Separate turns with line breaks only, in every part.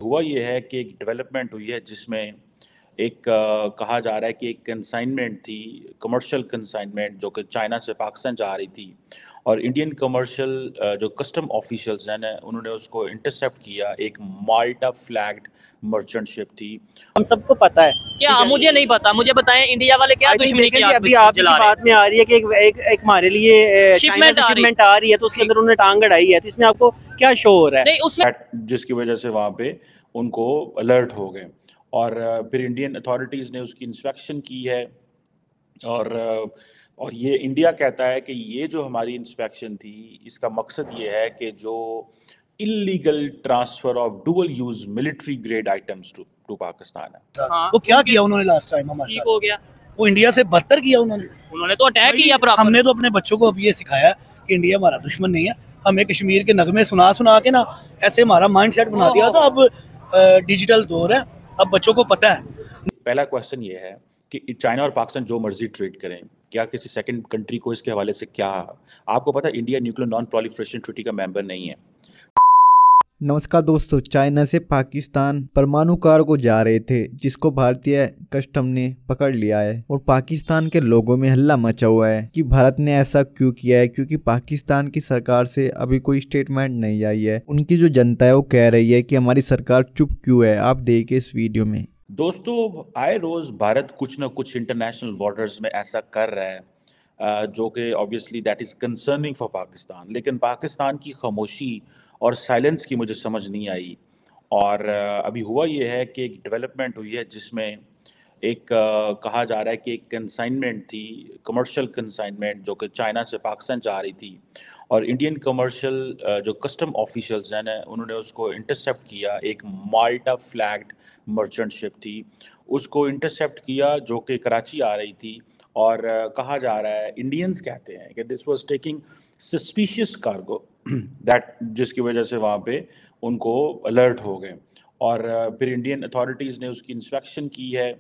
हुआ ये है कि एक डेवलपमेंट हुई है जिसमें एक कहा जा रहा है कि एक कंसाइनमेंट थी, कमर्शियल कंसाइनमेंट जो कि चाइना से पाकिस्तान जा रही थी और इंडियन कमर्शियल जो कस्टम ऑफिशियल्स हैं ना उन्होंने उसको इंटरसेप्ट किया। एक माल्टा फ्लैग्ड मर्चेंट शिप थी।
हम सबको पता है।
क्या मुझे नहीं पता, मुझे बताएं इंडिया वाले क्या
आई थिंक
दुश्मनी
देखें
की
जी,
आग
अभी आपकी
जला रहे
बात में आ रही है कि एक हमारे लिए चाइना से शिपमेंट आ रही है, तो उसके अंदर उन्होंने टांग अड़ाई है, तो इसमें आपको क्या शो हो रहा है?
नहीं उसमें
जिसकी वजह से वहाँ पे उनको अलर्ट हो गए और फिर इंडियन अथॉरिटीज़ ने उसकी इंस्पेक्शन की है और ये इंडिया कहता है कि ये जो हमारी इंस्पेक्शन थी इसका मकसद ये है कि जो illegal transfer of dual use military grade items to Pakistan है।
हाँ,
वो क्या किया उन्होंने लास्ट टाइम हमारे
ठीक
साथ?
हो गया।
वो इंडिया से बदतर किया उन्होंने
तो अटैक किया प्रॉपर।
हमने तो अपने बच्चों को अब ये सिखाया कि इंडिया हमारा दुश्मन नहीं है। हमें कश्मीर के नगमे सुना सुना के ना ऐसे हमारा माइंड सेट बना दिया था। अब डिजिटल दौर है, अब बच्चों को पता है।
पहला क्वेश्चन ये है कि चाइना और पाकिस्तान जो मर्जी ट्रेड करें, क्या किसी सेकंड कंट्री को इसके हवाले से क्या आपको पता है India nuclear non proliferation treaty का मेंबर नहीं है।
नमस्कार दोस्तों, चाइना से पाकिस्तान परमाणु कार्गो जा रहे थे जिसको भारतीय कस्टम ने पकड़ लिया है और पाकिस्तान के लोगों में हल्ला मचा हुआ है कि भारत ने ऐसा क्यों किया है, क्योंकि पाकिस्तान की सरकार से अभी कोई स्टेटमेंट नहीं आई है। उनकी जो जनता है वो कह रही है कि हमारी सरकार चुप क्यों है। आप देखिए इस वीडियो में।
दोस्तों, आए रोज भारत कुछ ना कुछ इंटरनेशनल वाटर्स में ऐसा कर रहा है जो कि obviously that is concerning for Pakistan, लेकिन पाकिस्तान की खामोशी और साइलेंस की मुझे समझ नहीं आई। और अभी हुआ ये है कि एक डेवलपमेंट हुई है जिसमें एक कहा जा रहा है कि एक कंसाइनमेंट थी, कमर्शियल कंसाइनमेंट जो कि चाइना से पाकिस्तान जा रही थी और इंडियन कमर्शियल जो कस्टम ऑफिशियल्स हैं ना उन्होंने उसको इंटरसेप्ट किया। एक माल्टा फ्लैग्ड मर्चेंट शिप थी, उसको इंटरसेप्ट किया जो कि कराची आ रही थी और कहा जा रहा है, इंडियंस कहते हैं कि this was taking suspicious cargo that, जिसकी वजह से वहाँ पे उनको अलर्ट हो गए और फिर इंडियन अथॉरिटीज़ ने उसकी इंस्पेक्शन की है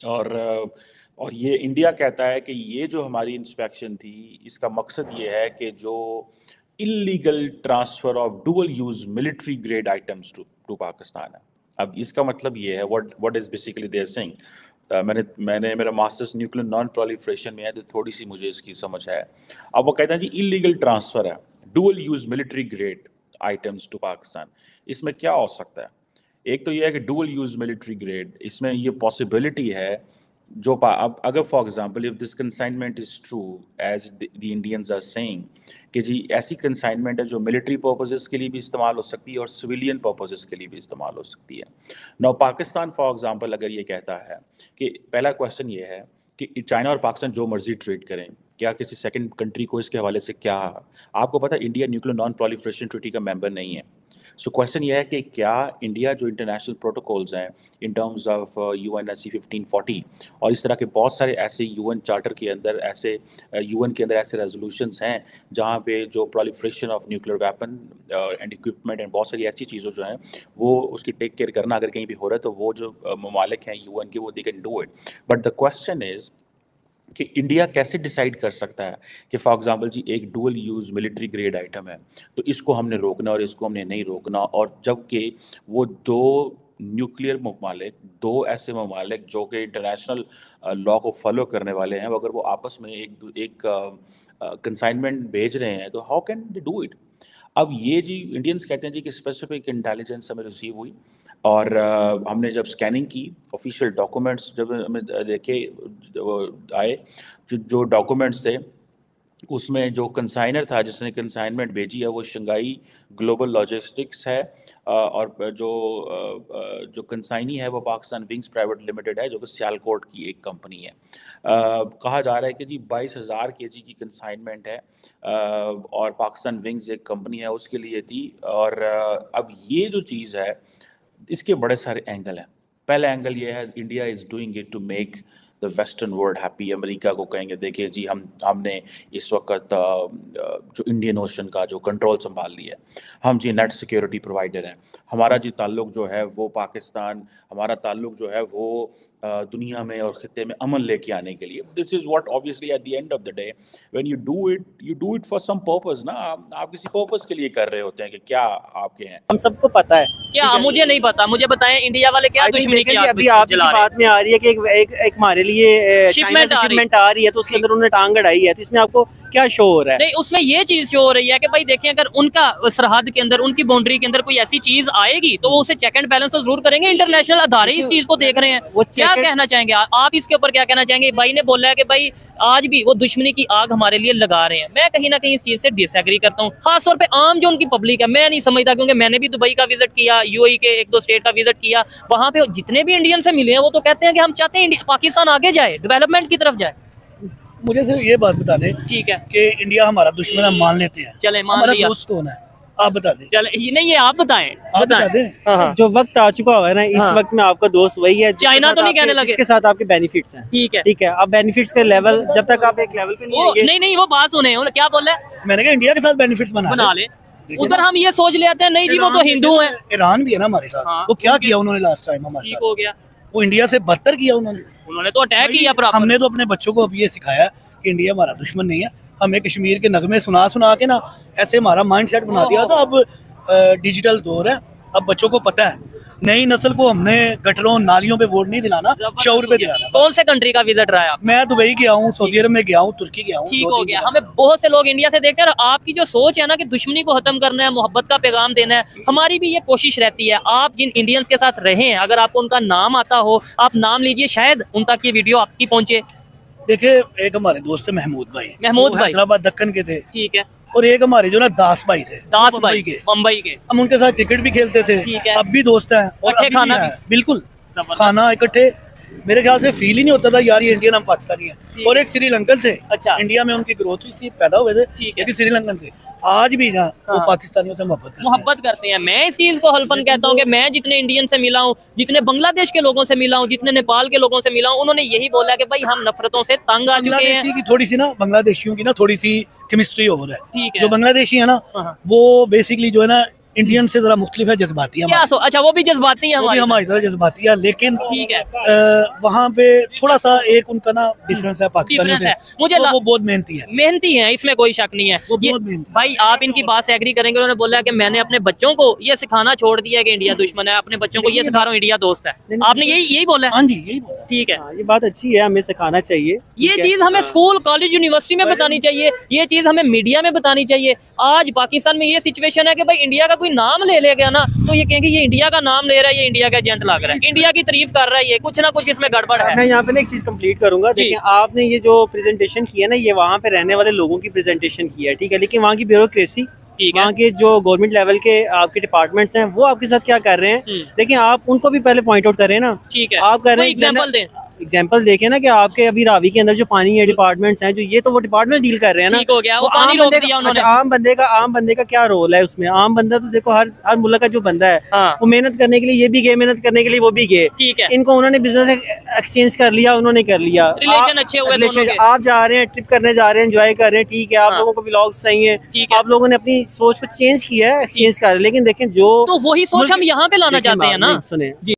और ये इंडिया कहता है कि ये जो हमारी इंस्पेक्शन थी इसका मकसद ये है कि जो illegal transfer of dual use military grade items to Pakistan है। अब इसका मतलब ये है what is basically they're saying. मैंने मेरा मास्टर्स न्यूक्लियर नॉन प्रोलिफरेशन में है तो थोड़ी सी मुझे इसकी समझ है। अब वो कहते हैं जी इलीगल ट्रांसफ़र है dual use military grade items to Pakistan. इसमें क्या हो सकता है? एक तो ये है कि डुअल यूज़ मिलिट्री ग्रेड, इसमें ये पॉसिबिलिटी है जो अब अगर for example if this consignment is true as the Indians are saying कि जी ऐसी कंसाइनमेंट है जो मिलिट्री पर्पसेस के लिए भी इस्तेमाल हो सकती है और सिविलियन पर्पसेस के लिए भी इस्तेमाल हो सकती है। नाउ पाकिस्तान फॉर एग्जांपल अगर ये कहता है कि पहला क्वेश्चन ये है कि चाइना और पाकिस्तान जो मर्जी ट्रेड करें, क्या किसी सेकंड कंट्री को इसके हवाले से क्या आपको पता है India nuclear non proliferation treaty का मेंबर नहीं है। सो क्वेश्चन ये है कि क्या इंडिया जो इंटरनेशनल प्रोटोकॉल्स हैं इन टर्म्स ऑफ UNSC 1540 और इस तरह के बहुत सारे ऐसे UN चार्टर के अंदर ऐसे UN के अंदर ऐसे रेजोल्यूशंस हैं जहाँ पे जो proliferation of nuclear weapon and equipment and बहुत सारी ऐसी चीज़ों जो हैं वो उसकी टेक केयर करना अगर कहीं भी हो रहा है तो वो जो ममालिक हैं UN के वो they can do it. But the question is कि इंडिया कैसे डिसाइड कर सकता है कि फॉर एग्जांपल जी एक dual use military grade item है तो इसको हमने रोकना और इसको हमने नहीं रोकना, और जबकि वो दो न्यूक्लियर ममालिक, दो ऐसे ममालिक जो कि इंटरनेशनल लॉ को फॉलो करने वाले हैं, अगर वो आपस में एक कंसाइनमेंट भेज रहे हैं तो how can they do it. अब ये जी इंडियंस कहते हैं जी कि स्पेसिफिक इंटेलिजेंस हमें रिसीव हुई और हमने जब स्कैनिंग की ऑफिशियल डॉक्यूमेंट्स जब हमें देखे आए, जो डॉक्यूमेंट्स थे उसमें जो कंसाइनर था जिसने कंसाइनमेंट भेजी है वो शंघाई ग्लोबल लॉजिस्टिक्स है और जो कंसाइनी है वो पाकिस्तान विंग्स प्राइवेट लिमिटेड है जो कि सियालकोट की एक कंपनी है। कहा जा रहा है कि जी 22,000 kg की कंसाइनमेंट है और पाकिस्तान विंग्स एक कंपनी है उसके लिए थी। और अब ये जो चीज़ है इसके बड़े सारे एंगल हैं। पहला एंगल ये है India is doing it to make the western world happy, America को कहेंगे देखिए जी हमने इस वक्त जो इंडियन ओशन का जो कंट्रोल संभाल लिया है, हम जी नेट सिक्योरिटी प्रोवाइडर हैं, हमारा जी ताल्लुक जो है वो पाकिस्तान, हमारा ताल्लुक जो है वो दुनिया में और खित्ते में अमन लेके आने के लिए। This is what obviously at the end of the day when you do it for some purpose ना, आप किसी पर्पस के लिए कर रहे होते हैं कि क्या आपके हैं।
हम सबको पता है
क्या, मुझे नहीं पता, मुझे बताएं इंडिया वाले क्या दुश्मनी की आग
अभी आपकी बात में आ रही है कि एक हमारे लिए शिपमेंट आ रही है तो उसके अंदर उन्होंने टांग अड़ाई है, तो इसमें आपको क्या शो हो रहा है?
नहीं, उसमें ये चीज शो हो रही है कि भाई देखिए अगर उनका सरहद के अंदर, उनकी बाउंड्री के अंदर कोई ऐसी चीज आएगी तो वो उसे चेक एंड बैलेंस तो जरूर करेंगे। इंटरनेशनल अदारे इस चीज को देख रहे हैं।
वो
क्या कहना चाहेंगे आप इसके ऊपर, क्या कहना चाहेंगे? भाई ने बोला है कि भाई आज भी वो दुश्मनी की आग हमारे लिए लगा रहे हैं। मैं कहीं ना कहीं इस चीज से डिसएग्री करता हूँ, खासतौर पे आम जो उनकी पब्लिक है। मैं नहीं समझता, क्योंकि मैंने भी दुबई का विजिट किया, यूएई के 1-2 स्टेट का विजिट किया, वहां पे जितने भी इंडियन से मिले हैं वो तो कहते हैं कि हम चाहते हैं पाकिस्तान आगे जाए, डेवलपमेंट की तरफ जाए।
मुझे सिर्फ ये बात बता दें
ठीक है
कि इंडिया हमारा दुश्मन हम मान लेते हैं,
चले मान
हमारा
लिया,
दोस्त कौन है आप बता दें।
चले ये नहीं, ये आप बताएं,
आप बता दें।
हाँ।
जो वक्त आ चुका हुआ है ना, इस
हाँ।
वक्त में आपका दोस्त वही है
चाइना तो नहीं कहने लगे,
इसके साथ आपके बेनिफिट्स हैं।
ठीक है,
ठीक है, अब बेनिफिट्स के लेवल जब तक आप एक लेवल पे नहीं
वो
आएंगे,
नहीं वो बात सुने, क्या बोल रहे हैं?
मैंने कहा इंडिया के साथ बेनिफिट्स बना ले।
उधर हम ये सोच ले आते हैं, नहीं जी वो तो हिंदू है।
ईरान भी है ना हमारे साथ,
हाँ,
वो क्या किया उन्होंने लास्ट टाइम हमारे
ठीक
साथ?
हो गया,
वो इंडिया से बदतर किया
उन्होंने तो अटैक किया प्रॉपर।
हमने तो अपने बच्चों को अब ये सिखाया कि इंडिया हमारा दुश्मन नहीं है। हमें कश्मीर के नगमे सुना सुना के ना ऐसे हमारा माइंड सेट बना दिया था। अब डिजिटल दौर है, अब बच्चों को पता है। नई नस्ल को हमने गटरों नालियों पे वोट नहीं दिलाना, शौर पे दिलाना।
कौन से कंट्री का विजिट रहा है आप?
मैं दुबई गया हूँ, सऊदी अरब में गया हूँ, तुर्की गया हूँ।
ठीक हो गया। हमें बहुत से लोग इंडिया से देखते हैं, आपकी जो सोच है ना कि दुश्मनी को खत्म करना है, मोहब्बत का पैगाम देना है, हमारी भी ये कोशिश रहती है। आप जिन इंडियंस के साथ रहे हैं, अगर आपको उनका नाम आता हो, आप नाम लीजिए, शायद उन तक ये वीडियो आपकी पहुंचे।
देखिए, एक हमारे दोस्त है महमूद भाई, हैदराबाद दक्कन के थे।
ठीक है।
और एक हमारे जो ना दास भाई थे,
मुंबई के,
हम उनके साथ क्रिकेट भी खेलते थे। अब भी दोस्त हैं और अभी
खाना
भी है। बिल्कुल, खाना इकट्ठे। मेरे ख्याल से फील ही नहीं होता था यार ये इंडियन हम पाकिस्तानी हैं। और एक श्रीलंकन थे,
अच्छा।
इंडिया में उनकी ग्रोथ हुई थी, पैदा हुए थे, लेकिन श्रीलंकन थे। आज भी ना वो पाकिस्तानियों से मोहब्बत
करते हैं। मैं इस चीज को हल्फन कहता हूँ कि मैं जितने इंडियन से मिला हूँ, जितने बांग्लादेश के लोगों से मिला हूँ, जितने नेपाल के लोगों से मिला हूँ, उन्होंने यही बोला कि भाई हम नफरतों से तंग आ चुके हैं।
की थोड़ी सी ना बांग्लादेशियों की ना थोड़ी सी केमिस्ट्री हो रहा है।
ठीक है।
जो बांग्लादेशी है ना, वो बेसिकली जो है ना इंडियन से जरा मुख्तलिफ है, जज्बाती है।
अच्छा, वो भी जज्बाती है,
हमारी तरह जज्बाती है, लेकिन
ठीक है,
वहाँ पे थोड़ा सा एक उनका ना डिफरेंस है पाकिस्तानियों से।
मुझे
तो वो बहुत मेहनती है,
इसमें कोई शक नहीं है।
वो बहुत मेहनती
भाई आप इनकी बात से एग्री करेंगे। उन्होंने बोला कि मैंने अपने बच्चों को ये सिखाना छोड़ दिया कि इंडिया दुश्मन है, अपने बच्चों को ये सिखा रहा हूँ इंडिया दोस्त है। आपने यही बोला?
हाँ जी, यही बोला।
ठीक है,
ये बात अच्छी है, हमें सिखाना चाहिए।
ये चीज हमें स्कूल, कॉलेज, यूनिवर्सिटी में बतानी चाहिए। ये चीज हमें मीडिया में बतानी चाहिए। आज पाकिस्तान में ये सिचुएशन है कि भाई इंडिया का कोई नाम ले गया ना, तो ये कहेंगे ये इंडिया का नाम ले रहा है, ये इंडिया का एजेंट लग रहा है, इंडिया की तारीफ कर रहा है, ये कुछ ना कुछ इसमें गड़बड़ है।
मैं यहाँ पे ना एक चीज कंप्लीट करूंगा। देखिए, आपने ये जो प्रेजेंटेशन की है ना, ये वहाँ पे रहने वाले लोगों की प्रेजेंटेशन की है, ठीक है। लेकिन वहाँ की ब्यूरोक्रेसी, वहाँ के जो गवर्नमेंट लेवल के आपके डिपार्टमेंट्स हैं, वो आपके साथ क्या कर रहे हैं, लेकिन आप उनको भी पहले पॉइंट आउट करें ना।
ठीक है,
आप कर रहे हैं,
एग्जांपल दें।
एग्जाम्पल देखे ना कि आपके अभी रावी के अंदर जो पानी है डिपार्टमेंट्स हैं, जो ये तो वो डिपार्टमेंट डील कर रहे हैं ना।
ठीक हो गया, वो पानी रोक दिया उन्होंने।
आम बंदे का क्या रोल है उसमें? आम बंदा तो देखो हर मुल्क का जो बंदा है, वो मेहनत करने के लिए ये भी गए, मेहनत करने के लिए वो भी गए।
ठीक है,
इनको उन्होंने बिजनेस एक्सचेंज कर लिया, उन्होंने कर लिया,
रिलेशन अच्छे हुए दोनों के।
आप जा रहे हैं, ट्रिप करने जा रहे हैं, एंजॉय कर रहे हैं, ठीक है। आप लोगों को व्लॉग्स चाहिए, आप लोगों ने अपनी सोच को चेंज किया है, एक्सचेंज कर। लेकिन देखें, जो
तो वही सोच हम यहाँ पे लाना चाहते हैं ना।
सुने।